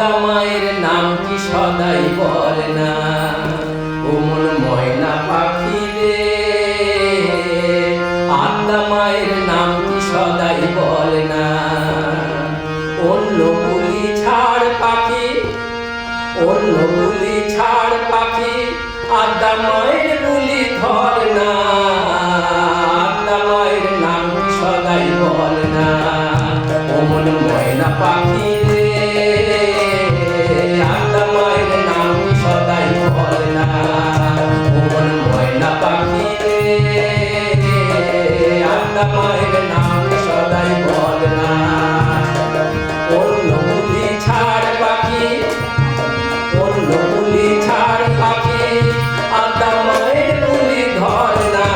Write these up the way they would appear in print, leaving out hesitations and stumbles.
আদ্দা মায়ের নাম কি সদাই বলে না, ও মন ময়না পাখি রে। আদ্দা মায়ের নাম কি সদাই বলে না। অন্য বুলি ছাড় পাখি, অন্য বুলি ছাড় পাখি, আদ্দা মায়ের বুলি ধর না। আদ্দা মায়ের নাম কি সদাই বলে না, ও মন ময়না পাখি রে। আদ্দা মায়ের নাম কি সদাই বলে না, ও মন ময়না পাখি রে। আদ্দা মায়ের নাম কি সদাই বলে না। অন্য বুলি ছাড় পাখি, অন্য বুলি ছাড় পাখি, আদ্দা মায়ের বুলি ধর না।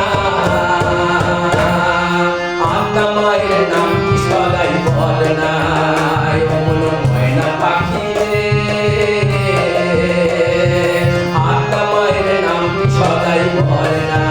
আদ্দা মায়ের নাম কি সদাই বলে না, ও মন ময়না পাখি রে। আদ্দা মায়ের নাম কি সদাই বলে না।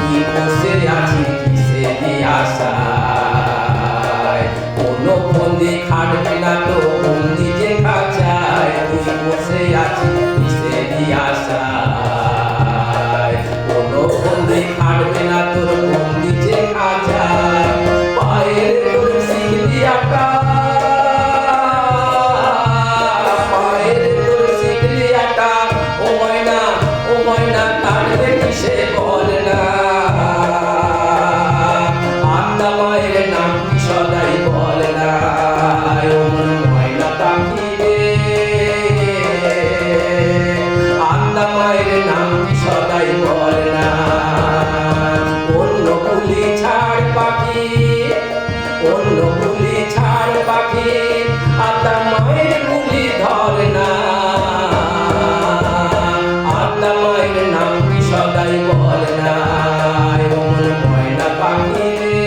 কি বসে আছি কিসেরই আশায়, কোনো বন্দি খাটবে না তো বন্দি যে খাঁচায়। তুই বসে আছি কিসেরই আশায়, কোনো বন্দি খাটবে না তোর বন্দি যে খাঁচায়। পায়ের তোর শিখলি আটা, পায়ের তোর শিখলি আটা, ও ময়না, ও ময়না কাটবে কিসে বল না। আদ্দা মায়ের নাম কি সদাই বলে না, ও মন ময়না পাখি রে। আদ্দা মায়ের নাম কি সদাই বলে না। অন্য বুলি ছাড় পাখি, অন্য বুলি ছাড় পাখি, আদ্দা মায়ের বুলি ধর না। আদ্দা মায়ের নাম কি সদাই বলে না, ও মন ময়না পাখি রে।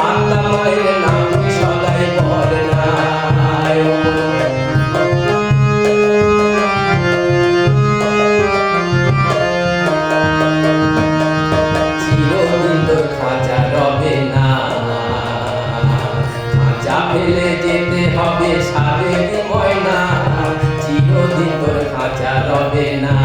আদ্দা মায়ের নাম কি সদাই বলে না, ও মন। চিরদিন তোর খাঁচা রবে না, খাঁচা ফেলে যেতে হবে সাবেরি ময়না। চিরদিন তোর খাঁচা রবে না,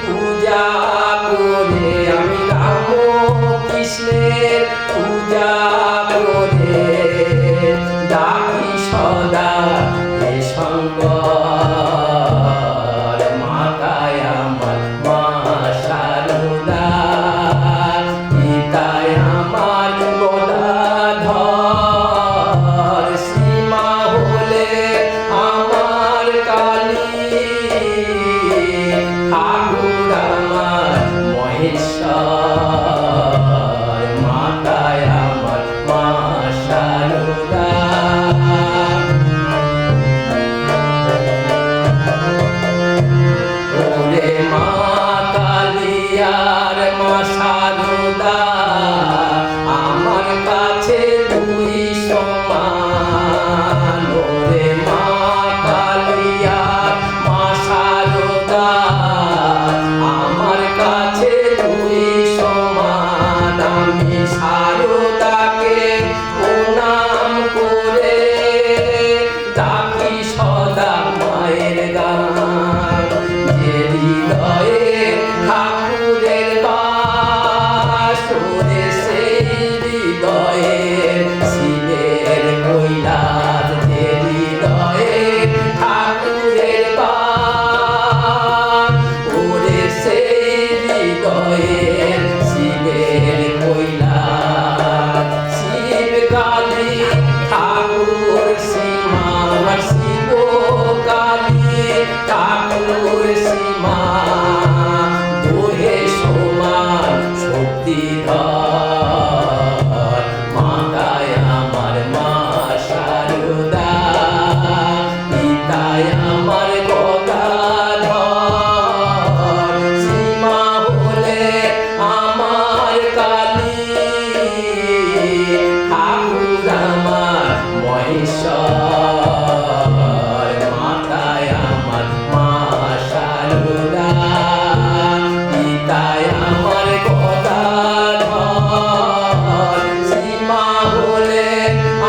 পূজা করে, আমি রাম কৃষ্ণের পূজা করে ডাকি সদা হে শঙ্কর। মাতায় আমার মা শারদা, পিতায় আমার গদাধর, সীমা হলে আমার কালী, ঠাকুর আমার মহেশ্বর। মাতায় আমার মা শারদা। ওরে মা কালিয়ার মা শারদা, আমার কাছে দুই সমান। ওরে মা কালিয়ার মা শারদা, আমার কাছে দুই সমান। আমি শারদাকে প্রণাম করে ডাকি সদা মায়ের গান। যে হৃদয়ে ঠাকুরের বাস, ওরে সেই হৃদয়ে শিবের কৈলাস। যে হৃদয়ে ঠাকুরের বাস, ওরে সেই হৃদয়ে শিবের কৈলাস। শিব কালী ঠাকুর সীমা, শিব কালী ঠাকুর সীমা, দুহে সমান শক্তিধর। মাতায় আমার মা শারদা, পিতায় আমার গদাধর, সীমা হলে আমার কালী, ঠাকুর আমার মহেশ্বর। মাতায় আমার মা শারদা, পিতায় আমার গদাধর, সীমা হলে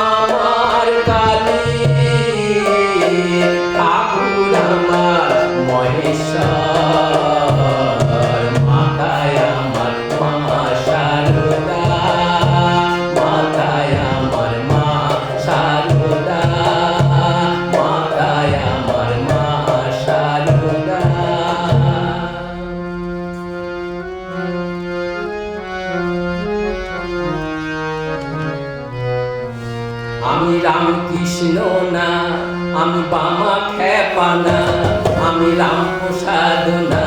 আমার কালী, ঠাকুর আমার মহেশ্বর। মাতায় আমার মা শারদা, মাতায় আমার মা শারদা, মাতায় আমার মা শারদা। আমি রামকৃষ্ণ না, আমি বামা খেপা না, আমি রাম প্রসাদ না,